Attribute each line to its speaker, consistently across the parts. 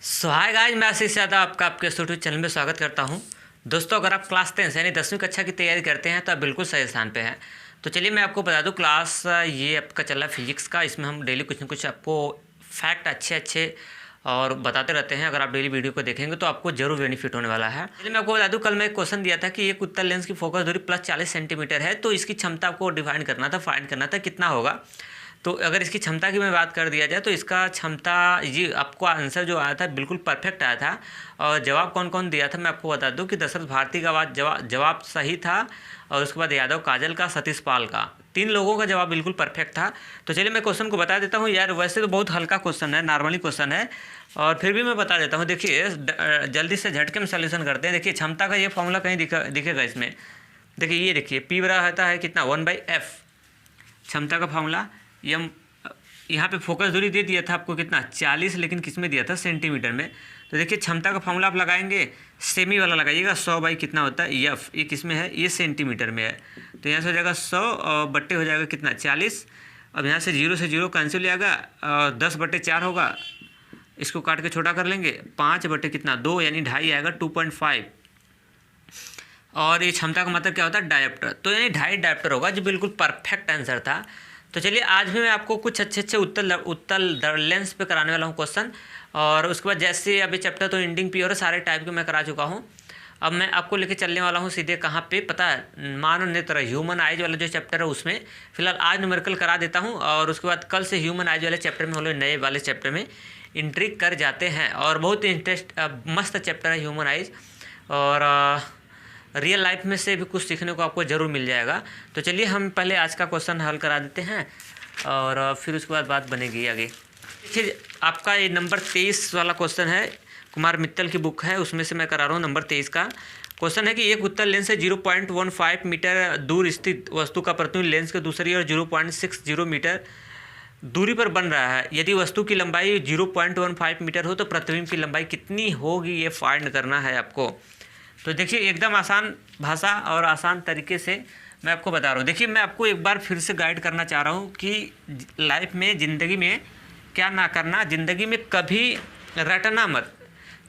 Speaker 1: Hi guys, मैं आशीष यादव आपका आपके यूट्यूब चैनल में स्वागत करता हूं। दोस्तों, अगर आप क्लास 10 यानी 10वीं कक्षा की तैयारी करते हैं तो आप बिल्कुल सही स्थान पे हैं। तो चलिए मैं आपको बता दूं, क्लास ये आपका चल रहा है फिजिक्स का। इसमें हम डेली कुछ ना कुछ आपको फैक्ट अच्छे अच्छे और बताते रहते हैं। अगर आप डेली वीडियो को देखेंगे तो आपको जरूर बेनिफिट होने वाला है। चलिए मैं आपको बता दूं, कल मैं एक क्वेश्चन दिया था कि एक उत्तल लेंस की फोकस दूरी प्लस 40 सेंटीमीटर है, तो इसकी क्षमता आपको डिफाइन करना था, फाइंड करना था कितना होगा। तो अगर इसकी क्षमता की मैं बात कर दिया जाए तो इसका क्षमता ये आपको आंसर जो आया था बिल्कुल परफेक्ट आया था। और जवाब कौन कौन दिया था मैं आपको बता दूं कि दशरथ भारती का जवाब सही था, और उसके बाद यादव काजल का, सतीश पाल का, 3 लोगों का जवाब बिल्कुल परफेक्ट था। तो चलिए मैं क्वेश्चन को बता देता हूँ यार। वैसे तो बहुत हल्का क्वेश्चन है, नॉर्मली क्वेश्चन है, और फिर भी मैं बता देता हूँ। देखिए जल्दी से झटके में सोल्यूशन करते हैं। देखिए क्षमता का ये फॉर्मूला कहीं दिखेगा इसमें। देखिए ये देखिए P बराबर रहता है कितना 1/f क्षमता का फॉर्मूला। यम यहाँ पे फोकस दूरी दे दिया था आपको कितना 40, लेकिन किस में दिया था सेंटीमीटर में। तो देखिए क्षमता का फॉर्मूला आप लगाएंगे, सेमी वाला लगाइएगा। 100 बाई कितना होता है एफ, ये किस में है, ये सेंटीमीटर में है। तो यहाँ से हो जाएगा 100 और बट्टे हो जाएगा कितना 40। अब यहाँ से 0 से 0 कैंसिल हो जाएगा और 10/4 होगा। इसको काट के छोटा कर लेंगे, 5 बटे कितना 2 यानी 2.5 आएगा 2.5। और ये क्षमता का मतलब क्या होता है डायोप्टर, तो यानी 2.5 डायोप्टर होगा, जो बिल्कुल परफेक्ट आंसर था। तो चलिए आज भी मैं आपको कुछ अच्छे उत्तल लेंस पे कराने वाला हूँ क्वेश्चन। और उसके बाद जैसे अभी चैप्टर तो एंडिंग प्योर सारे टाइप के मैं करा चुका हूँ। अब मैं आपको लेके चलने वाला हूँ सीधे कहाँ पे पता है, मानव नेत्र ह्यूमन आइज वाला जो चैप्टर है उसमें। फिलहाल आज न्यूमेरिकल करा देता हूँ, और उसके बाद कल से ह्यूमन आइज वाले चैप्टर में हम लोग नए वाले चैप्टर में एंट्री कर जाते हैं। और बहुत मस्त चैप्टर है ह्यूमन आइज, और रियल लाइफ में से भी कुछ सीखने को आपको ज़रूर मिल जाएगा। तो चलिए हम पहले आज का क्वेश्चन हल करा देते हैं, और फिर उसके बाद बात बनेगी आगे। देखिए आपका ये नंबर 23 वाला क्वेश्चन है, कुमार मित्तल की बुक है, उसमें से मैं करा रहा हूँ। नंबर 23 का क्वेश्चन है कि एक उत्तल लेंस से 0.15 मीटर दूर स्थित वस्तु का प्रतिबिंब लेंस के दूसरी ओर 0.60 मीटर दूरी पर बन रहा है। यदि वस्तु की लंबाई 0.15 मीटर हो तो प्रतिबिंब की लंबाई कितनी होगी, ये फाइंड करना है आपको। तो देखिए एकदम आसान भाषा और आसान तरीके से मैं आपको बता रहा हूँ। देखिए मैं आपको एक बार फिर से गाइड करना चाह रहा हूँ कि लाइफ में, ज़िंदगी में क्या ना करना। ज़िंदगी में कभी रटना मत,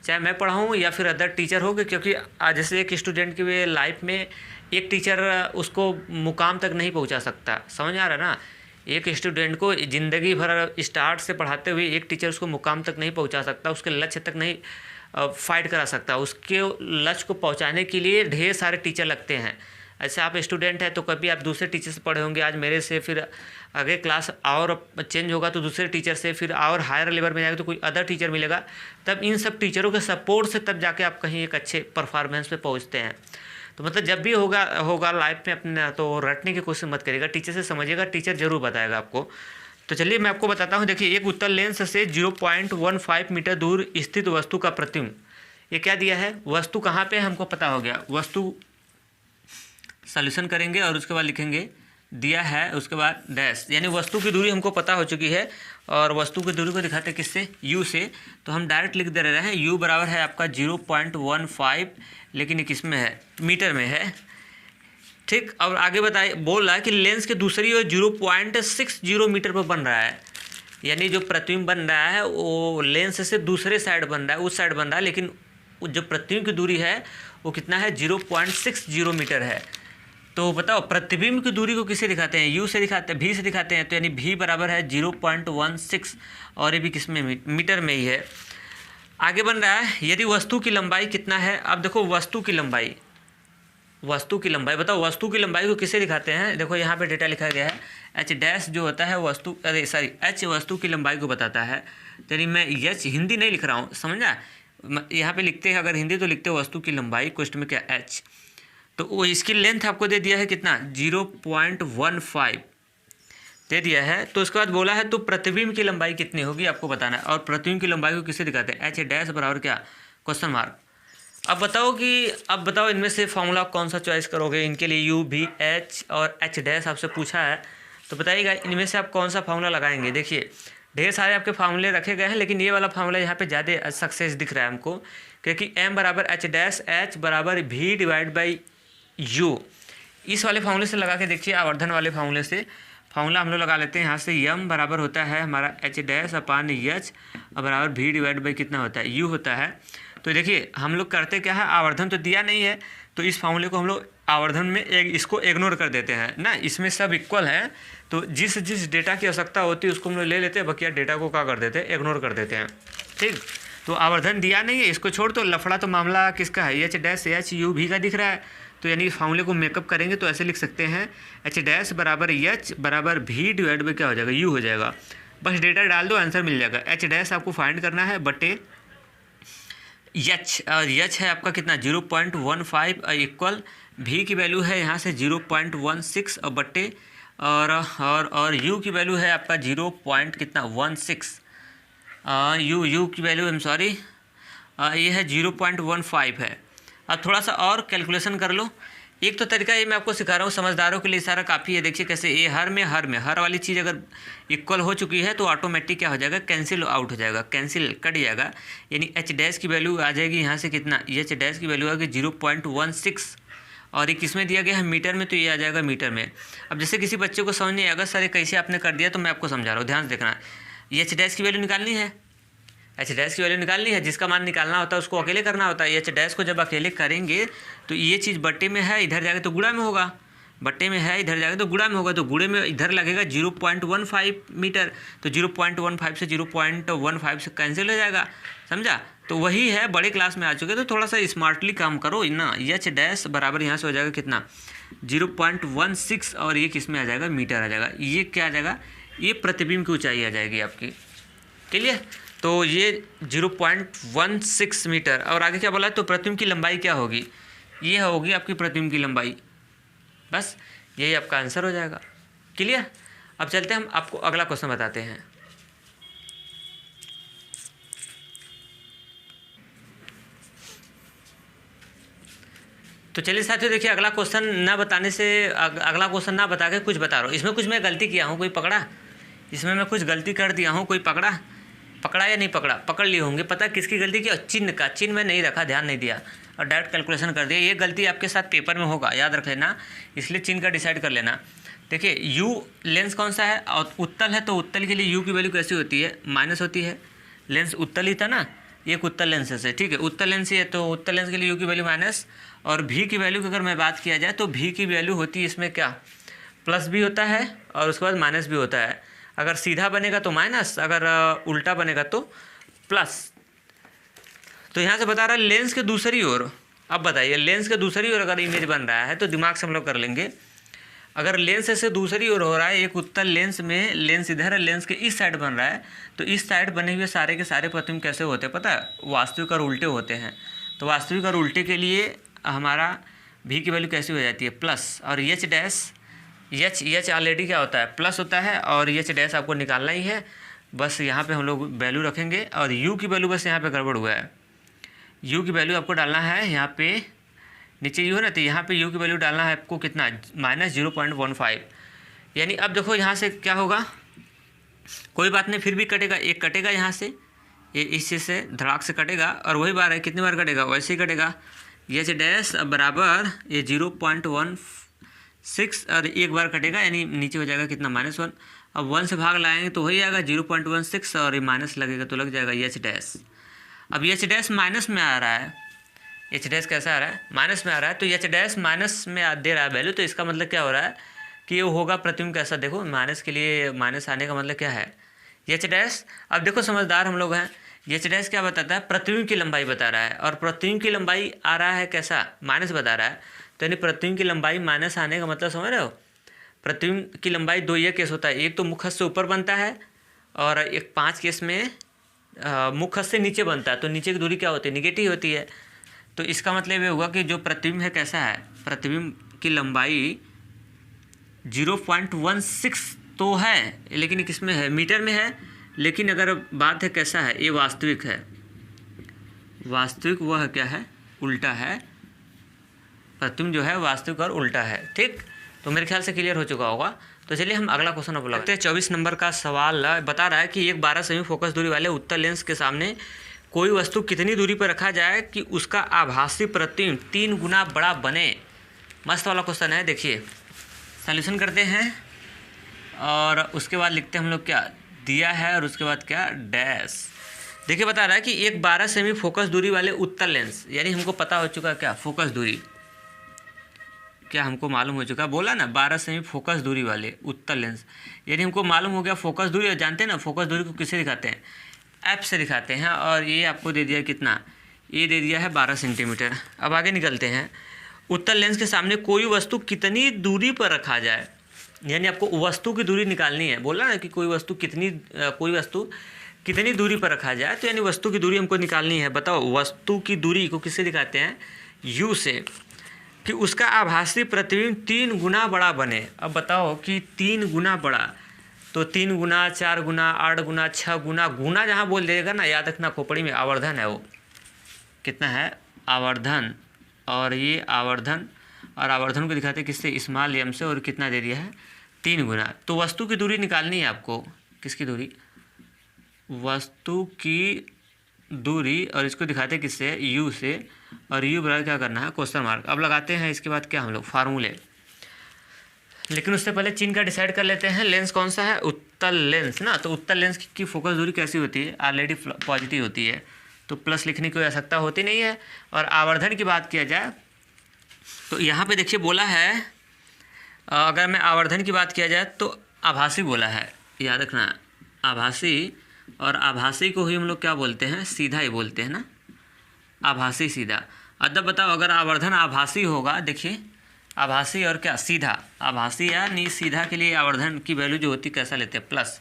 Speaker 1: चाहे मैं पढ़ाऊँ या फिर अदर टीचर हो, क्योंकि आज जैसे एक स्टूडेंट की लाइफ में एक टीचर उसको मुकाम तक नहीं पहुँचा सकता। समझ आ रहा है ना। एक स्टूडेंट को ज़िंदगी भर स्टार्ट से पढ़ाते हुए एक टीचर उसको मुकाम तक नहीं पहुँचा सकता, उसके लक्ष्य तक नहीं फाइट करा सकता। उसके लक्ष्य को पहुंचाने के लिए ढेर सारे टीचर लगते हैं। ऐसे आप स्टूडेंट हैं तो कभी आप दूसरे टीचर से पढ़े होंगे, आज मेरे से, फिर आगे क्लास और चेंज होगा तो दूसरे टीचर से, फिर और हायर लेवल में जाएगा तो कोई अदर टीचर मिलेगा। तब इन सब टीचरों के सपोर्ट से तब जाके आप कहीं एक अच्छे परफॉर्मेंस पे पहुँचते हैं। तो मतलब जब भी होगा लाइफ में अपने, तो रटने की कोशिश मत करिएगा, टीचर से समझिएगा, टीचर जरूर बताएगा आपको। तो चलिए मैं आपको बताता हूँ। देखिए एक उत्तल लेंस से 0.15 मीटर दूर स्थित वस्तु का प्रतिबिंब, ये क्या दिया है, वस्तु कहाँ पे हमको पता हो गया। वस्तु सॉल्यूशन करेंगे और उसके बाद लिखेंगे दिया है, उसके बाद डैश, यानी वस्तु की दूरी हमको पता हो चुकी है। और वस्तु की दूरी को दिखाते हैं किससे, u से। तो हम डायरेक्ट लिख दे रहे हैं u बराबर है आपका 0.15, लेकिन ये किस में है, मीटर में है। ठीक, और आगे बताइए, बोल रहा है कि लेंस के दूसरी ओर 0.60 मीटर पर बन रहा है। यानी जो प्रतिबिंब बन रहा है वो लेंस से दूसरे साइड बन रहा है, उस साइड बन रहा है, लेकिन जो प्रतिबिंब की दूरी है वो कितना है, 0.60 मीटर है। तो बताओ प्रतिबिंब की दूरी को किससे दिखाते हैं, u से दिखाते हैं, v से दिखाते हैं। तो यानी v बराबर है 0.16, और ये भी किस में, मीटर में ही है। आगे बन रहा है यदि वस्तु की लंबाई कितना है। अब देखो वस्तु की लंबाई बताओ, वस्तु की लंबाई को किससे दिखाते हैं। देखो यहाँ पे डेटा लिखा गया है, एच डैश जो होता है वस्तु, एच वस्तु की लंबाई को बताता है। यानी मैं एच हिंदी नहीं लिख रहा हूँ, समझा। यहाँ पे लिखते हैं, अगर हिंदी तो लिखते हैं वस्तु की लंबाई, क्वेश्चन में क्या एच। तो वो इसकी लेंथ आपको दे दिया है कितना, 0.15 दे दिया है। तो उसके बाद बोला है तो प्रतिबिंब की लंबाई कितनी होगी आपको बताना है। और प्रतिबिंब की लंबाई को किससे दिखाते हैं, एच डैश बराबर क्या, क्वेश्चन मार्क। अब बताओ इनमें से फॉर्मूला कौन सा चॉइस करोगे। इनके लिए u, v, h और h डैश आपसे पूछा है, तो बताइएगा इनमें से आप कौन सा फार्मूला लगाएंगे। देखिए ढेर सारे आपके फार्मूले रखे गए हैं, लेकिन ये वाला फार्मूला यहाँ पे ज़्यादा सक्सेस दिख रहा है हमको, क्योंकि m बराबर h डैश, h बराबर v डिवाइड बाई u। इस वाले फार्मूले से लगा के देखिए, आवर्धन वाले फार्मूले से, फॉर्मूला हम लोग लगा लेते हैं यहाँ से। यम बराबर होता है हमारा एच डैश अपान एच बराबर वी डिवाइड बाई कितना होता है, यू होता है। तो देखिए हम लोग करते क्या है, आवर्धन तो दिया नहीं है तो इस फॉर्मूले को हम लोग आवर्धन में इसको इग्नोर कर देते हैं ना। इसमें सब इक्वल है तो जिस जिस डेटा की आवश्यकता होती है उसको हम लोग ले लेते हैं, बकिया डेटा को क्या कर देते हैं, इग्नोर कर देते हैं। ठीक, तो आवर्धन दिया नहीं है, इसको छोड़ दो। लफड़ा तो मामला किसका है, एच डैश एच यू भी का दिख रहा है। तो यानी फॉर्मूले को मेकअप करेंगे तो ऐसे लिख सकते हैं एच डैश बराबर एच बराबर भी डिवाइड बाई क्या हो जाएगा, यू हो जाएगा। बस डेटा डाल दो, आंसर मिल जाएगा। एच डैश आपको फाइंड करना है बटे एच, और एच है आपका कितना 0.15 इक्वल भी की वैल्यू है यहाँ से 0.16 और बट्टे और यू की वैल्यू है आपका 0. कितना 16 यू की वैल्यू ये है 0.15 है। अब थोड़ा सा और कैलकुलेशन कर लो। एक तो तरीका ये मैं आपको सिखा रहा हूँ, समझदारों के लिए सारा काफ़ी है। देखिए कैसे ये हर वाली चीज़ अगर इक्वल हो चुकी है तो ऑटोमेटिक क्या हो जाएगा, कैंसिल आउट हो जाएगा, कैंसिल कट जाएगा। यानी एच डैश की वैल्यू आ जाएगी यहाँ से कितना, एच डैश की वैल्यू आ गई 0.16 और ये किस में दिया गया है, मीटर में, तो ये आ जाएगा मीटर में। अब जैसे किसी बच्चे को समझ नहीं आएगा सर कैसे आपने कर दिया, तो मैं आपको समझा रहा हूँ, ध्यान से देखना। एच डैश की वैल्यू निकालनी है, एच डैश की वैल्यू निकालनी है, जिसका मान निकालना होता है उसको अकेले करना होता है। एच डैश को जब अकेले करेंगे तो ये चीज़ बट्टे में है, इधर जाएगा तो गुणा में होगा, बट्टे में है इधर जाएगा तो गुणा में होगा, तो गुणे में इधर लगेगा 0.15 मीटर, तो 0.15 से 0.15 से कैंसिल हो जाएगा, समझा। तो वही है, बड़े क्लास में आ चुके तो थोड़ा सा स्मार्टली काम करो ना। एच डैश बराबर यहाँ से हो जाएगा कितना 0.16 और ये किस में आ जाएगा, मीटर आ जाएगा। ये क्या आ जाएगा, ये प्रतिबिंब की ऊंचाई आ जाएगी आपकी, क्लियर। तो ये 0.16 मीटर और आगे क्या बोला है, तो प्रतिबिंब की लंबाई क्या होगी, ये होगी आपकी प्रतिबिंब की लंबाई। बस यही आपका आंसर हो जाएगा, क्लियर। अब चलते हैं हम आपको अगला क्वेश्चन बताते हैं। तो चलिए साथियों देखिए, अगला क्वेश्चन ना बताने से अगला क्वेश्चन ना बता के कुछ बता रहा हूँ। इसमें कुछ मैं गलती किया हूँ, कोई पकड़ा, इसमें मैं कुछ गलती कर दिया हूँ, कोई पकड़ा या नहीं पकड़ा, पकड़ लिए होंगे। पता किसकी गलती की, चिन्ह में नहीं रखा, ध्यान नहीं दिया और डायरेक्ट कैलकुलेशन कर दिया। ये गलती आपके साथ पेपर में होगा, याद रख लेना, इसलिए चिन्ह का डिसाइड कर लेना। देखिए यू लेंस कौन सा है, और उत्तल है, तो उत्तल के लिए यू की वैल्यू कैसी होती है, माइनस होती है। लेंस उत्तल ही था ना, एक उत्तल लेंस है, ठीक है, उत्तल लेंस ही है, तो उत्तल लेंस के लिए यू की वैल्यू माइनस। और भी की वैल्यू की अगर मैं बात किया जाए तो भी की वैल्यू होती है इसमें क्या, प्लस भी होता है और उसके बाद माइनस भी होता है। अगर सीधा बनेगा तो माइनस, अगर उल्टा बनेगा तो प्लस। तो यहाँ से बता रहा है लेंस के दूसरी ओर। अब बताइए लेंस के दूसरी ओर अगर इमेज बन रहा है तो दिमाग से हम लोग कर लेंगे। अगर लेंस ऐसे दूसरी ओर हो रहा है, एक उत्तल लेंस में लेंस इधर है, लेंस के इस साइड बन रहा है, तो इस साइड बने हुए सारे के सारे प्रतिबिंब कैसे होते हैं पता है, वास्तविक और उल्टे होते हैं। तो वास्तविक और उल्टे के लिए हमारा भी की वैल्यू कैसी हो जाती है, प्लस। और एच डैश, एच ऑलरेडी क्या होता है, प्लस होता है, और एच डैश आपको निकालना ही है। बस यहाँ पे हम लोग वैल्यू रखेंगे और यू की वैल्यू बस यहाँ पे गड़बड़ हुआ है। यू की वैल्यू आपको डालना है यहाँ पे, नीचे यू है ना, तो यहाँ पे यू की वैल्यू डालना है आपको कितना, -0.15। यानी अब देखो यहाँ से क्या होगा, कोई बात नहीं, फिर भी कटेगा, एक कटेगा यहाँ से, ये इस चीज़ से धड़ाक से कटेगा, और वही बार है कितनी बार कटेगा, वैसे ही कटेगा। एच डैश बराबर ये 0.16 और एक बार कटेगा, यानी नीचे हो जाएगा कितना, -1। अब 1 से भाग लाएंगे तो वही आएगा 0.16 और ये माइनस लगेगा तो लग जाएगा एच डैश। अब एच डैश माइनस में आ रहा है, एच डैश कैसा आ रहा है, माइनस में आ रहा है, तो एच डैश माइनस में दे रहा है वैल्यू, तो इसका मतलब क्या हो रहा है कि ये होगा प्रतिबिंब कैसा। देखो माइनस के लिए माइनस आने का मतलब क्या है, एच डैश। अब देखो समझदार हम लोग हैं, एच डैश क्या बताता है, प्रतिबिंब की लंबाई बता रहा है, और प्रतिबिंब की लंबाई आ रहा है कैसा, माइनस बता रहा है। तो यानी प्रतिबिंब की लंबाई माइनस आने का मतलब समझ रहे हो, प्रतिबिंब की लंबाई दो ये केस होता है, एक तो मुख से ऊपर बनता है और एक 5 केस में मुख से नीचे बनता है, तो नीचे की दूरी क्या होती है, निगेटिव होती है। तो इसका मतलब ये हुआ कि जो प्रतिबिंब है कैसा है, प्रतिबिंब की लंबाई 0.16 तो है, लेकिन किस में है, मीटर में है। लेकिन अगर बात है कैसा है, ये वास्तविक है, वास्तविक वह क्या है, उल्टा है। प्रतिबिंब जो है वास्तविक और उल्टा है, ठीक। तो मेरे ख्याल से क्लियर हो चुका होगा। तो चलिए हम अगला क्वेश्चन अब लगाते हैं। 24 नंबर का सवाल बता रहा है कि एक 12 सेमी फोकस दूरी वाले उत्तल लेंस के सामने कोई वस्तु कितनी दूरी पर रखा जाए कि उसका आभासी प्रतिबिंब 3 गुना बड़ा बने। मस्त वाला क्वेश्चन है, देखिए सॉल्यूशन करते हैं और उसके बाद लिखते हैं हम लोग क्या दिया है और उसके बाद क्या डैश। देखिए बता रहा है कि एक 12 सेमी फोकस दूरी वाले उत्तल लेंस, यानी हमको पता हो चुका क्या फोकस दूरी, क्या हमको मालूम हो चुका, बोला ना 12 सेमी फोकस दूरी वाले उत्तल लेंस, यानी हमको मालूम हो गया फोकस दूरी। और जानते हैं ना फोकस दूरी को किससे दिखाते हैं, एफ से दिखाते हैं। और ये आपको दे दिया कितना, ये दे दिया है 12 सेंटीमीटर। अब आगे निकलते हैं, उत्तल लेंस के सामने कोई वस्तु कितनी दूरी पर रखा जाए, यानी आपको वस्तु की दूरी निकालनी है। बोला ना कि कोई वस्तु कितनी दूरी पर रखा जाए, तो यानी वस्तु की दूरी हमको निकालनी है। बताओ वस्तु की दूरी को किससे दिखाते हैं, यू से, कि उसका आभासी प्रतिबिंब 3 गुना बड़ा बने। अब बताओ कि 3 गुना बड़ा, तो 3 गुना, 4 गुना, 8 गुना, 6 गुना, गुना जहाँ बोल देगा ना याद रखना खोपड़ी में आवर्धन है, वो कितना है आवर्धन, और ये आवर्धन, और आवर्धन को दिखाते हैं किससे, स्मॉल एम से, और कितना दे दिया है 3 गुना। तो वस्तु की दूरी निकालनी है आपको, किसकी दूरी, वस्तु की दूरी, और इसको दिखाते हैं किससे, यू से, और यू बराबर क्या करना है क्वेश्चन मार्क। अब लगाते हैं इसके बाद क्या हम लोग फार्मूले, लेकिन उससे पहले चिन्ह का डिसाइड कर लेते हैं। लेंस कौन सा है, उत्तल लेंस ना, तो उत्तल लेंस की फोकस दूरी कैसी होती है, ऑलरेडी पॉजिटिव होती है, तो प्लस लिखने की कोई आवश्यकता होती नहीं है। और आवर्धन की बात किया जाए तो यहाँ पे देखिए बोला है, अगर मैं आवर्धन की बात किया जाए तो आभासी बोला है, याद रखना आभासी, और आभासी को ही हम लोग क्या बोलते हैं, सीधा ही बोलते हैं ना, आभासी सीधा। अब बताओ अगर आवर्धन आभासी होगा, देखिए आभासी और क्या सीधा, आभासी या नी सीधा के लिए आवर्धन की वैल्यू जो होती कैसा लेते हैं प्लस,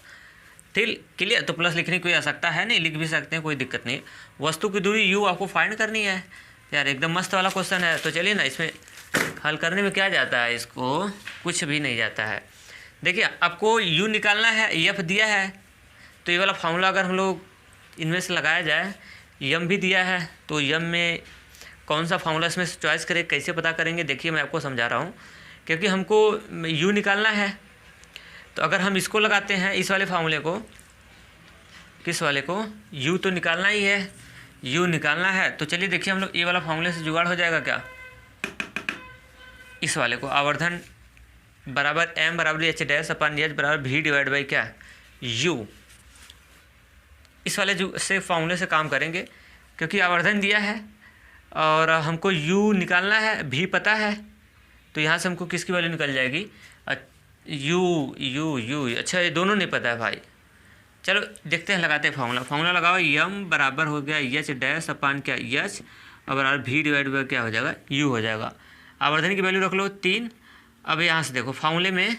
Speaker 1: ठीक क्लियर। तो प्लस लिखने की कोई आवश्यकता है नहीं, लिख भी सकते हैं कोई दिक्कत नहीं। वस्तु की दूरी यू आपको फाइंड करनी है यार, एकदम मस्त वाला क्वेश्चन है। तो चलिए ना, इसमें हल करने में क्या जाता है, इसको कुछ भी नहीं जाता है। देखिए आपको यू निकालना है, एफ दिया है, तो ये वाला फार्मूला अगर हम लोग इनमें से लगाया जाए, यम भी दिया है, तो यम में कौन सा फार्मूला इसमें से चॉइस करें, कैसे पता करेंगे, देखिए मैं आपको समझा रहा हूँ। क्योंकि हमको यू निकालना है, तो अगर हम इसको लगाते हैं, इस वाले फार्मूले को, किस वाले को, यू तो निकालना ही है, यू निकालना है। तो चलिए देखिए हम लोग ये वाला फार्मूले से जुगाड़ हो जाएगा क्या, इस वाले को, आवर्धन बराबर एम बराबर एच डैश अपन एच बराबर भी डिवाइड बाई क्या यू, इस वाले से फार्मूले से काम करेंगे। क्योंकि आवर्धन दिया है और हमको यू निकालना है, भी पता है, तो यहाँ से हमको किसकी वैल्यू निकल जाएगी, यू यू यू। अच्छा ये दोनों नहीं पता है भाई, चलो देखते हैं, लगाते हैं फार्मूला लगाओ, यम बराबर हो गया एच डैश अपन क्या एच, और बराबर भी डिवाइड बाई क्या हो जाएगा यू हो जाएगा। आवर्धन की वैल्यू रख लो 3। अब यहाँ से देखो फार्मूले में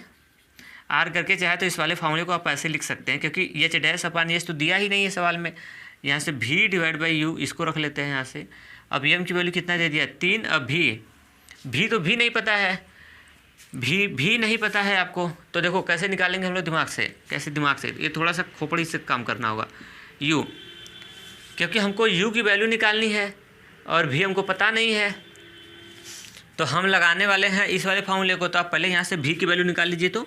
Speaker 1: आर करके चाहे तो इस वाले फार्मूले को आप ऐसे लिख सकते हैं, क्योंकि एच डैश अपन एच तो दिया ही नहीं है सवाल में। यहाँ से भी डिवाइड बाई यू, इसको रख लेते हैं यहाँ से। अब एम की वैल्यू कितना दे दिया 3। अब भी तो भी नहीं पता है, भी नहीं पता है आपको, तो देखो कैसे निकालेंगे हम लोग दिमाग से, कैसे दिमाग से, ये थोड़ा सा खोपड़ी से काम करना होगा। यू, क्योंकि हमको यू की वैल्यू निकालनी है और भी हमको पता नहीं है, तो हम लगाने वाले हैं इस वाले फार्मूले को। तो आप पहले यहाँ से भी की वैल्यू निकाल लीजिए, तो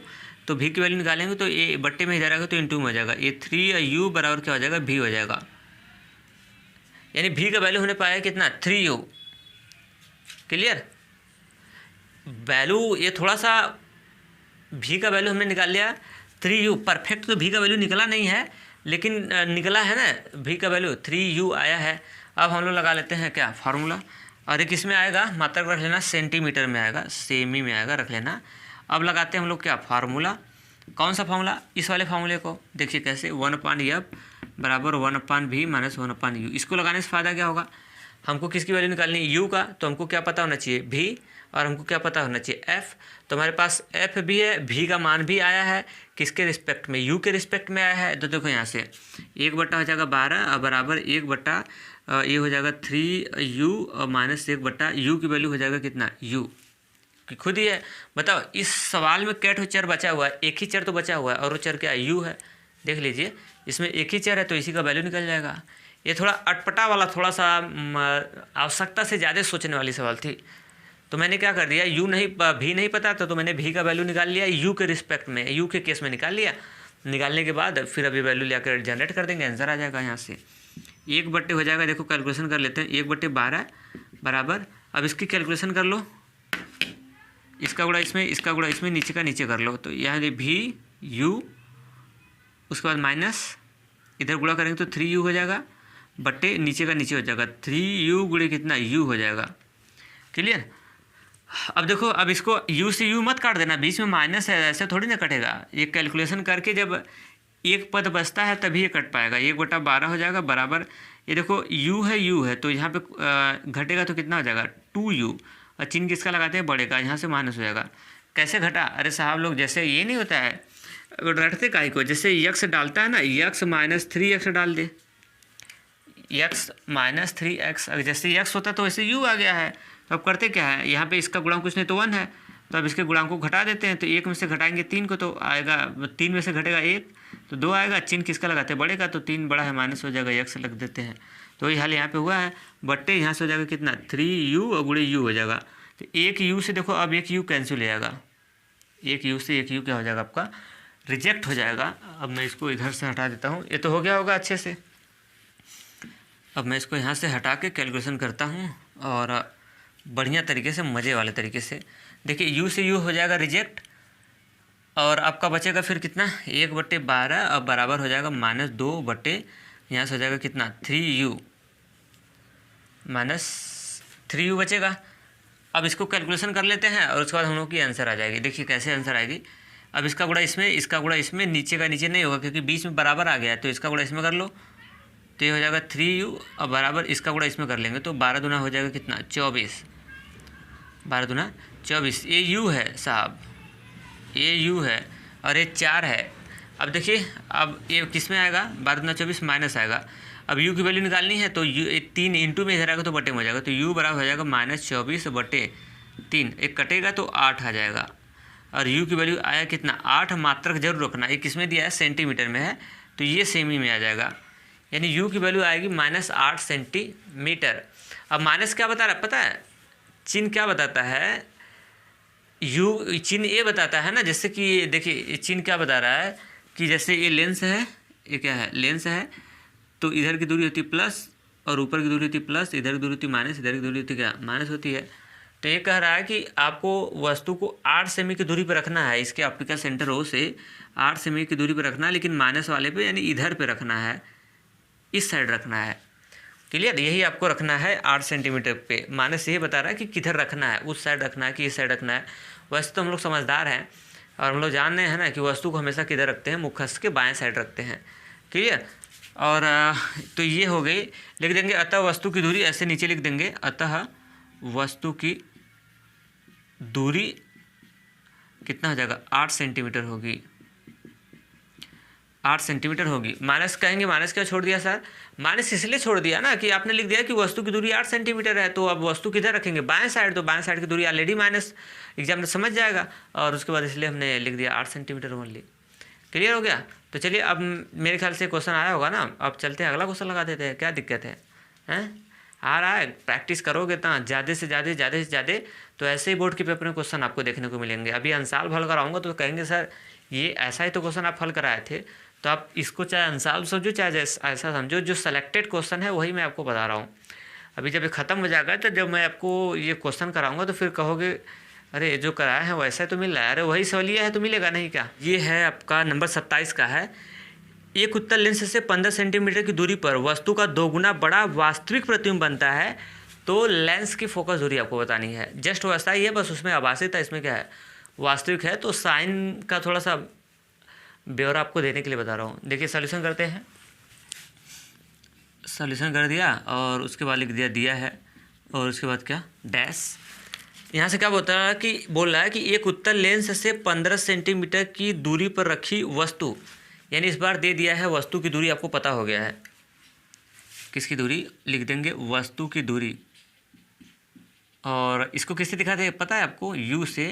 Speaker 1: भी की वैल्यू निकालेंगे तो ये बट्टे में इधर आएगा तो इंटू में हो जाएगा, ये 3 यू बराबर क्या हो जाएगा भी हो जाएगा, यानी भी का वैल्यू होने पाएगा कितना 3u। क्लियर, वैल्यू ये थोड़ा सा भी का वैल्यू हमने निकाल लिया 3u, परफेक्ट तो भी का वैल्यू निकला नहीं है, लेकिन निकला है ना भी का वैल्यू 3u आया है। अब हम लोग लगा लेते हैं क्या फार्मूला, और एक इसमें आएगा मात्रक रख लेना, सेंटीमीटर में आएगा, सेमी में आएगा, रख लेना। अब लगाते हैं हम लोग क्या फार्मूला, कौन सा फार्मूला, इस वाले फार्मूले को देखिए कैसे, 1/f बराबर 1/v माइनस 1/u। इसको लगाने से फ़ायदा क्या होगा, हमको किसकी वैल्यू निकालनी है यू का, तो हमको क्या पता होना चाहिए भी, और हमको क्या पता होना चाहिए एफ। तो हमारे पास एफ भी है, भी का मान भी आया है, किसके रिस्पेक्ट में, यू के रिस्पेक्ट में आया है। तो देखो यहाँ से 1 हो जाएगा 12 और बराबर 1 ये हो जाएगा 3u और माइनस 1 यू की वैल्यू हो जाएगा कितना यू, कि खुद ही है। बताओ इस सवाल में कैट चर बचा हुआ है, एक ही चर तो बचा हुआ है, और वो चर क्या है यू है। देख लीजिए इसमें एक ही चर है तो इसी का वैल्यू निकल जाएगा। ये थोड़ा अटपटा वाला, थोड़ा सा आवश्यकता से ज़्यादा सोचने वाली सवाल थी, तो मैंने क्या कर दिया, यू नहीं भी नहीं पता था तो मैंने भी का वैल्यू निकाल लिया यू के रिस्पेक्ट में, यू के केस में निकाल लिया। निकालने के बाद फिर अभी वैल्यू लेकर जनरेट कर देंगे, आंसर आ जाएगा। यहाँ से 1 हो जाएगा, देखो कैलकुलेशन कर लेते हैं, 1/12 बराबर, अब इसकी कैलकुलेशन कर लो, इसका गुणा इसमें, इसका गुणा इसमें, नीचे का नीचे कर लो, तो यहाँ भी यू, उसके बाद माइनस, इधर गुणा करेंगे तो 3u हो जाएगा, बट्टे नीचे का नीचे हो जाएगा, 3u गुणे कितना u हो जाएगा। क्लियर। अब देखो, अब इसको u से u मत काट देना, बीच में माइनस है, ऐसे थोड़ी ना कटेगा। ये कैलकुलेशन करके जब एक पद बचता है तभी ये कट पाएगा। 1/12 हो जाएगा बराबर, ये देखो u है तो यहाँ पे घटेगा तो कितना हो जाएगा 2u, और चिन्ह किसका लगाते हैं, बड़े का, यहाँ से माइनस हो जाएगा। कैसे घटा, अरे साहब लोग जैसे ये नहीं होता है, रटते काहे को, जैसे यक्स डालता है ना, यक्स माइनस 3x डाल दे, यक्स माइनस 3x, जैसे यक्स होता तो वैसे u आ गया है। तो अब करते क्या है, यहाँ पे इसका गुणांक कुछ नहीं तो 1 है, तो अब इसके गुणांक को घटा देते हैं। तो 1 में से घटाएंगे 3 को तो आएगा, 3 में से घटेगा 1 तो 2 आएगा, चिन्ह किसका लगाते हैं, बड़े का, तो 3 बड़ा है माइनस हो जाएगा, यक्स लग देते हैं। तो वही हाल यहाँ पे हुआ है, बट्टे यहाँ से हो जाएगा कितना 3u और गुणे u हो जाएगा। तो एक u से देखो, अब एक u कैंसिल हो जाएगा, एक u से एक u क्या हो जाएगा आपका, रिजेक्ट हो जाएगा। अब मैं इसको इधर से हटा देता हूँ, ये तो हो गया होगा अच्छे से। अब मैं इसको यहाँ से हटा के कैलकुलेशन करता हूँ और बढ़िया तरीके से, मज़े वाले तरीके से। देखिए u से u हो जाएगा रिजेक्ट, और आपका बचेगा फिर कितना 1/12 अब बराबर हो जाएगा -2 बट्टे, यहाँ से हो जाएगा कितना 3u, -3u बचेगा। अब इसको कैलकुलेशन कर लेते हैं और उसके बाद हम लोग की आंसर आ जाएगी। देखिए कैसे आंसर आएगी, अब इसका गुणा इसमें, इसका गुणा इसमें, नीचे का नीचे नहीं होगा क्योंकि बीच में बराबर आ गया है, तो इसका गुणा इसमें कर लो तो ये हो जाएगा 3u, और बराबर इसका गुणा इसमें कर लेंगे तो 12 दूना हो जाएगा कितना 24, 12 दूना 24। ये u है साहब, ये u है और ये 4 है। अब देखिए, अब ये किस में आएगा, 12 दूना 24 माइनस आएगा। अब u की वैल्यू निकालनी है तो u 3 इंटू में इधर आएगा तो बटे में हो जाएगा, तो u बराबर हो जाएगा -24 बटे 3, एक कटेगा तो 8 आ जाएगा। और u की वैल्यू आया कितना 8, मात्रक जरूर रखना, ये किस में दिया है, सेंटीमीटर में है, तो ये सेमी में आ जाएगा, यानी u की वैल्यू आएगी -8 सेंटीमीटर। अब माइनस क्या बता रहा है पता है, चिन्ह क्या बताता है, u चिन्ह ये बताता है ना, जैसे कि देखिए चिन्ह क्या बता रहा है कि जैसे ये लेंस है, ये क्या है, लेंस है, तो इधर की दूरी होती है प्लस और ऊपर की दूरी होती है प्लस, इधर की दूरी होती है माइनस, इधर की दूरी होती है क्या, माइनस होती है। तो ये कह रहा है कि आपको वस्तु को 8 सेमी की दूरी पर रखना है, इसके ऑप्टिकल सेंटर ओ से 8 सेमी की दूरी पर रखना है, लेकिन माइनस वाले पे यानी इधर पे रखना है, इस साइड रखना है। क्लियर, यही आपको रखना है 8 सेंटीमीटर पे। माइनस यही बता रहा है कि किधर रखना है, उस साइड रखना है कि इस साइड रखना है। वैसे तो हम लोग समझदार हैं और हम लोग जान रहे हैं ना कि वस्तु को हमेशा किधर रखते हैं, मुखस के बाएं साइड रखते हैं। क्लियर। और तो ये हो गई, लिख देंगे अतः वस्तु की दूरी, ऐसे नीचे लिख देंगे अतः वस्तु की दूरी कितना हो जाएगा 8 सेंटीमीटर होगी, 8 सेंटीमीटर होगी। माइनस कहेंगे, माइनस क्या छोड़ दिया सर, माइनस इसलिए छोड़ दिया ना कि आपने लिख दिया कि वस्तु की दूरी 8 सेंटीमीटर है, तो अब वस्तु किधर रखेंगे, बाएं साइड, तो बाएं साइड की दूरी ऑलरेडी माइनस, एग्जाम में समझ जाएगा, और उसके बाद इसलिए हमने लिख दिया 8 सेंटीमीटर ओनली। क्लियर हो गया। तो चलिए अब मेरे ख्याल से क्वेश्चन आया होगा ना, अब चलते हैं अगला क्वेश्चन लगा देते हैं, क्या दिक्कत है, हैं आ रहा है, प्रैक्टिस करोगे तो ज़्यादा से ज़्यादा तो ऐसे ही बोर्ड के पेपर में क्वेश्चन आपको देखने को मिलेंगे। अभी अंसाल हल कराऊंगा तो कहेंगे सर ये ऐसा ही तो क्वेश्चन आप हल कराए थे, तो आप इसको चाहे अंसाल समझो चाहे ऐसा समझो, जो सिलेक्टेड क्वेश्चन है वही मैं आपको बता रहा हूँ। अभी जब ये ख़त्म हो जाएगा तो जब मैं आपको ये क्वेश्चन कराऊंगा तो फिर कहोगे अरे जो कराया है वैसा तो मिल रहा है, अरे वही सवालिया है तो मिलेगा नहीं क्या। ये है आपका नंबर 27 का है, एक उत्तल लेंस से 15 सेंटीमीटर की दूरी पर वस्तु का 2 गुना बड़ा वास्तविक प्रतिबिंब बनता है, तो लेंस की फोकस दूरी आपको बतानी है। जस्ट वैसा ही है, बस उसमें आभासित है, इसमें क्या है वास्तविक है, तो साइन का थोड़ा सा ब्यौरा आपको देने के लिए बता रहा हूँ। देखिए सॉल्यूशन करते हैं, सॉल्यूशन कर दिया और उसके बाद लिख दिया है, और उसके बाद क्या डैश। यहाँ से क्या बोलता है कि बोल रहा है कि एक उत्तल लेंस से 15 सेंटीमीटर की दूरी पर रखी वस्तु, यानी इस बार दे दिया है वस्तु की दूरी आपको पता हो गया है, किसकी दूरी लिख देंगे वस्तु की दूरी, और इसको किससे दिखाते हैं पता है आपको u से,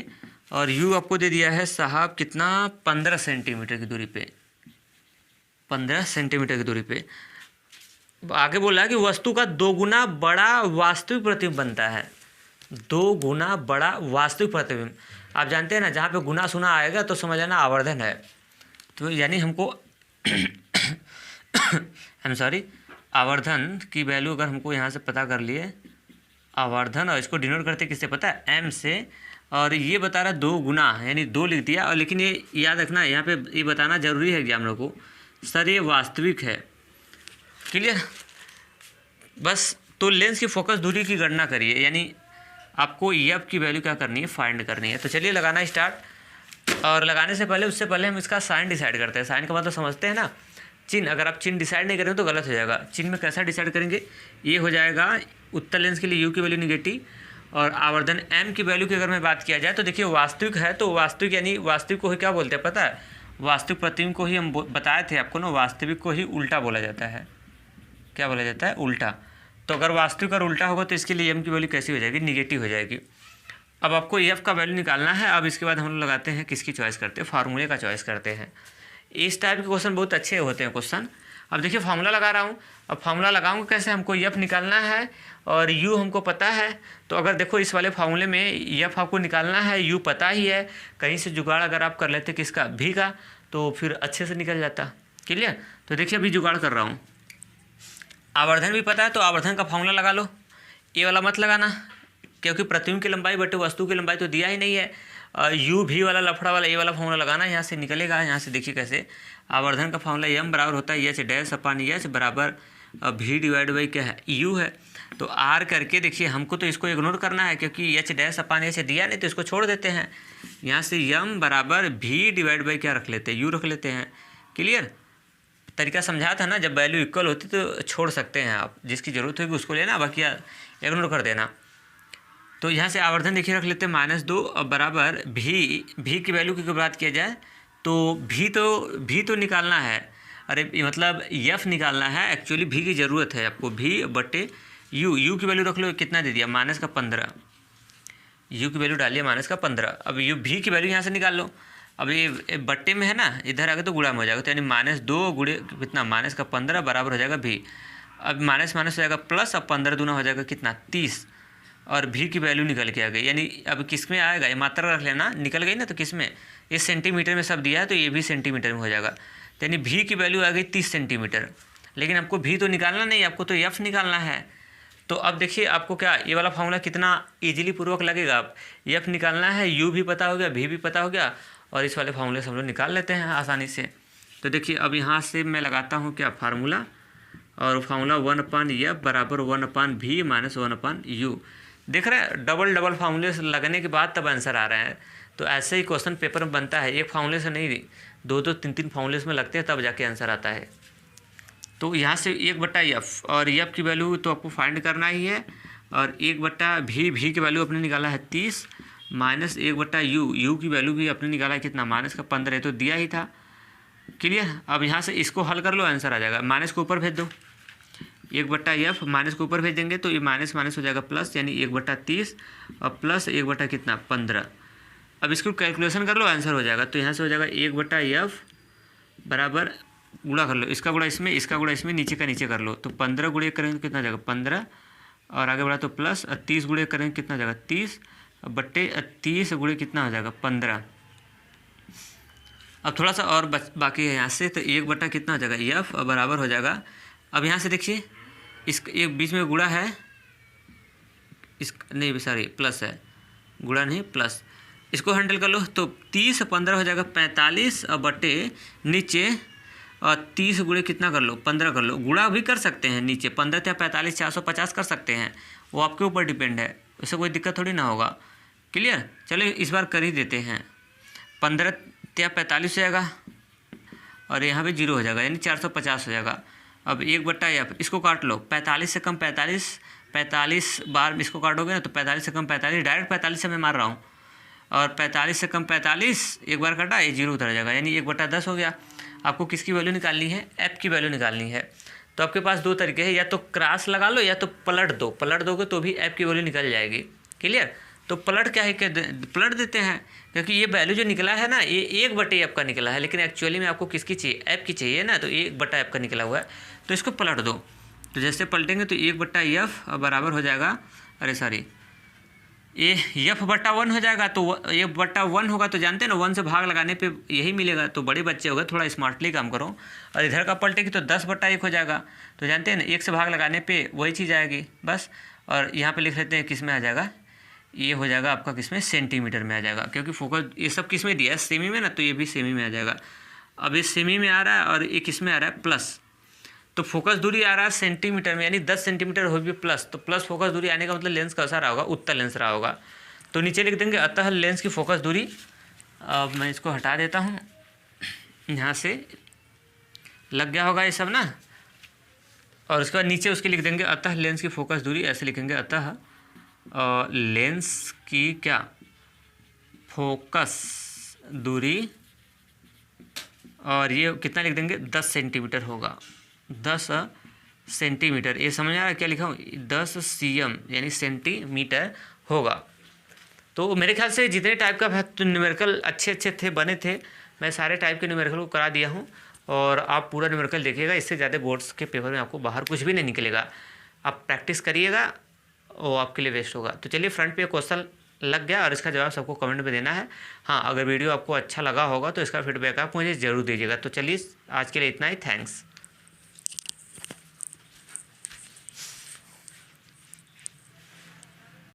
Speaker 1: और u आपको दे दिया है साहब कितना 15 सेंटीमीटर की दूरी पे, 15 सेंटीमीटर की दूरी पे। आगे बोल रहा है कि वस्तु का 2 गुना बड़ा वास्तविक प्रतिबिंब बनता है, 2 गुना बड़ा वास्तविक प्रतिबिंब। आप जानते हैं ना जहाँ पे गुना सुना आएगा तो समझ लेना आवर्धन है, तो यानी हमको आवर्धन की वैल्यू अगर हमको यहाँ से पता कर लिए आवर्धन, और इसको डिनोट करते किससे पता है m से, और ये बता रहा 2 गुना, यानी 2 लिख दिया। और लेकिन ये याद रखना, यहाँ पे ये बताना जरूरी है एग्जामिनर को, सर ये वास्तविक है। क्लियर? बस तो लेंस की फोकस दूरी की गणना करिए, यानी आपको एफ की वैल्यू क्या करनी है, फाइंड करनी है। तो चलिए लगाना स्टार्ट। और लगाने से पहले, उससे पहले हम इसका साइन डिसाइड करते हैं। साइन का मतलब समझते हैं ना, चिन्ह। अगर आप चिन्ह डिसाइड नहीं करेंगे तो गलत हो जाएगा। चिन्ह में कैसा डिसाइड करेंगे, ये हो जाएगा उत्तर लेंस के लिए यू की वैल्यू निगेटिव, और आवर्धन एम की वैल्यू की अगर मैं बात किया जाए तो देखिए वास्तविक है, तो वास्तविक यानी वास्तविक को ही क्या बोलते हैं पता है, वास्तविक प्रतिबिंब को ही हम बताए थे आपको ना, वास्तविक को ही उल्टा बोला जाता है। क्या बोला जाता है, उल्टा। तो अगर वास्तविक और उल्टा होगा तो इसके लिए एम की वैल्यू कैसी हो जाएगी, निगेटिव हो जाएगी। अब आपको एफ का वैल्यू निकालना है। अब इसके बाद हम लोग लगाते हैं, किसकी चॉइस करते हैं, फार्मूले का चॉइस करते हैं। इस टाइप के क्वेश्चन बहुत अच्छे होते हैं क्वेश्चन। अब देखिए फार्मूला लगा रहा हूँ। अब फार्मूला लगाऊंगा कैसे, हमको एफ निकालना है और यू हमको पता है। तो अगर देखो इस वाले फार्मूले में एफ आपको निकालना है, यू पता ही है, कहीं से जुगाड़ अगर आप कर लेते किसका, भी का, तो फिर अच्छे से निकल जाता। क्लियर? तो देखिए अभी जुगाड़ कर रहा हूँ। आवर्धन भी पता है तो आवर्धन का फार्मूला लगा लो। ये वाला मत लगाना, क्योंकि प्रतिबिंब की लंबाई बटे वस्तु की लंबाई तो दिया ही नहीं है। यू भी वाला लफड़ा वाला ये वाला फार्मूला लगाना, यहाँ से निकलेगा। यहाँ से देखिए कैसे, आवर्धन का फार्मूला एम बराबर होता है एच डैश अपान एच बराबर भी डिवाइड बाई क्या है, यू है। तो आर करके देखिए, हमको तो इसको इग्नोर करना है क्योंकि एच डैश अपान एच दिया नहीं, तो इसको छोड़ देते हैं। यहाँ से एम बराबर भी डिवाइड बाई क्या रख लेते हैं, यू रख लेते हैं। क्लियर? तरीका समझा था ना, जब वैल्यू इक्वल होती तो छोड़ सकते हैं आप, जिसकी ज़रूरत होगी उसको लेना, बाकी इग्नोर कर देना। तो यहाँ से आवर्धन देखिए रख लेते हैं -2 और बराबर भी की वैल्यू की बात किया जाए तो भी तो निकालना है। अरे मतलब एफ निकालना है, एक्चुअली भी की ज़रूरत है आपको, भी बटे यू की वैल्यू रख लो, कितना दे दिया, -15। यू की वैल्यू डालिए -15। अब यू भी की वैल्यू यहाँ से निकाल लो। अब ये बट्टे में है ना, इधर आगे तो गुणा में हो जाएगा, तो यानी -2 गुणे कितना, -15 बराबर हो जाएगा भी। अब माइनस हो जाएगा प्लस, अब 15 दूना हो जाएगा कितना, 30। और भी की वैल्यू निकल के आ गई, यानी अब किस में आएगा, ये मात्रा रख लेना, निकल गई ना, तो किस में, ये सेंटीमीटर में सब दिया है तो ये भी सेंटीमीटर में हो जाएगा। तो यानी भी की वैल्यू आ गई 30 सेंटीमीटर। लेकिन आपको भी तो निकालना नहीं, आपको तो एफ निकालना है। तो अब देखिए आपको क्या, ये वाला फार्मूला कितना ईजिली पूर्वक लगेगा। आप एफ निकालना है, यू भी पता हो गया, भी पता हो गया, और इस वाले फार्मूले से हम लोग निकाल लेते हैं आसानी से। तो देखिए अब यहाँ से मैं लगाता हूँ क्या, फार्मूला, और फार्मूला 1/एफ बराबर 1/भी माइनस 1/यू। देख रहे हैं, डबल फार्मूले से लगने के बाद तब आंसर आ रहे हैं। तो ऐसे ही क्वेश्चन पेपर में बनता है, एक फार्मूले से नहीं, 2-2 3-3 फार्मूले में लगते हैं, तब जाके आंसर आता है। तो यहाँ से 1/एफ, और एफ की वैल्यू तो आपको फाइंड करना ही है, और 1/भी की वैल्यू अपने निकाला है 30 माइनस 1/यू, यू की वैल्यू भी अपने निकाला है कितना, -15 है, तो दिया ही था। क्लियर? अब यहाँ से इसको हल कर लो, आंसर आ जाएगा। माइनस को ऊपर भेज दो, 1/एफ माइनस को ऊपर भेज देंगे तो ये माइनस हो जाएगा प्लस, यानी 1/30 और प्लस 1/ कितना, 15। अब इसको कैलकुलेशन कर लो, आंसर हो जाएगा। तो यहाँ से हो जाएगा 1/एफ बराबर, गुणा कर लो, इसका गुणा इसमें, इसका गुणा इसमें, नीचे का नीचे कर लो, तो 15 गुणे करेंगे तो कितना हो जाएगा, 15, और आगे बढ़ा तो प्लस, 30 गुणे करेंगे कितना हो जाएगा, 30 बट्टे 30 गुणे कितना हो जाएगा, 15। अब थोड़ा सा और बाकी है यहाँ से, तो 1/ कितना हो जाएगा, एफ बराबर हो जाएगा। अब यहाँ से देखिए, इस एक बीच में गुणा है, इस नहीं सॉरी प्लस है, गुणा नहीं प्लस, इसको हैंडल कर लो। तो 30 15 हो जाएगा 45, और बटे नीचे और 30 गुणे कितना कर लो, 15 कर लो। गुणा भी कर सकते हैं, नीचे 15 या 45 450 कर सकते हैं, वो आपके ऊपर डिपेंड है, उससे कोई दिक्कत थोड़ी ना होगा। क्लियर? चलो इस बार कर ही देते हैं। 15 या 45 हो जाएगा, और यहाँ पे 0 हो जाएगा, यानी 450 हो जाएगा। अब 1/एफ, इसको काट लो, 45 से कम 45 बार इसको काटोगे ना, तो 45 से कम 45, डायरेक्ट 45 से मैं मार रहा हूँ, और 45 से कम 45 एक बार काटा, ये 0 उतर जाएगा, यानी 1/10 हो गया। आपको किसकी वैल्यू निकालनी है, एफ की वैल्यू निकालनी है। तो आपके पास 2 तरीके हैं, या तो क्रॉस लगा लो या तो पलट दो, पलट दोगे तो भी एफ की वैल्यू निकल जाएगी। क्लियर? तो पलट क्या है, पलट देते हैं, क्योंकि ये वैल्यू जो निकला है ना, ये 1/एफ का निकला है, लेकिन एक्चुअली में आपको किसकी चाहिए, एफ की चाहिए ना, तो 1/एफ का निकला हुआ है, तो इसको पलट दो। तो जैसे पलटेंगे तो 1/एफ बराबर हो जाएगा, अरे सॉरी, ये F/1 हो जाएगा। तो 1/1 होगा, तो जानते हैं ना 1 से भाग लगाने पे यही मिलेगा। तो बड़े बच्चे हो गए, थोड़ा स्मार्टली काम करो। और इधर का पलटेगी तो 10/1 हो जाएगा। तो जानते हैं ना 1 से भाग लगाने पे वही चीज़ आएगी बस। और यहाँ पे लिख लेते हैं किस में आ जाएगा, ये हो जाएगा आपका किस में, सेंटीमीटर में आ जाएगा, क्योंकि फोकस ये सब किस में दिया है, सेमी में ना, तो ये भी सेमी में आ जाएगा। अब ये सेमी में आ रहा है और ये किस में आ रहा है, प्लस, तो फोकस दूरी आ रहा है सेंटीमीटर में, यानी 10 सेंटीमीटर हो भी प्लस, तो प्लस फोकस दूरी आने का मतलब लेंस कैसा रहा होगा, उत्तल लेंस रहा होगा। तो नीचे लिख देंगे अतः लेंस की फोकस दूरी, अब मैं इसको हटा देता हूँ, यहाँ से लग गया होगा ये सब ना, और उसके बाद नीचे उसके लिख देंगे अतः लेंस की फोकस दूरी, ऐसे लिखेंगे अतः लेंस की क्या, फोकस दूरी, और ये कितना लिख देंगे, 10 सेंटीमीटर होगा, 10 सेंटीमीटर, ये समझ आ रहा है क्या लिखा हूँ, 10 cm यानी सेंटीमीटर होगा। तो मेरे ख्याल से जितने टाइप का तो न्यूमेरिकल अच्छे अच्छे थे, बने थे, मैं सारे टाइप के न्यूमेरिकल को करा दिया हूँ, और आप पूरा न्यूमेरिकल देखिएगा, इससे ज़्यादा बोर्ड्स के पेपर में आपको बाहर कुछ भी नहीं निकलेगा। आप प्रैक्टिस करिएगा, वो आपके लिए वेस्ट होगा। तो चलिए, फ्रंट पे क्वेश्चन लग गया और इसका जवाब सबको कमेंट में देना है। हाँ, अगर वीडियो आपको अच्छा लगा होगा तो इसका फीडबैक आप मुझे ज़रूर दीजिएगा। तो चलिए, आज के लिए इतना ही, थैंक्स।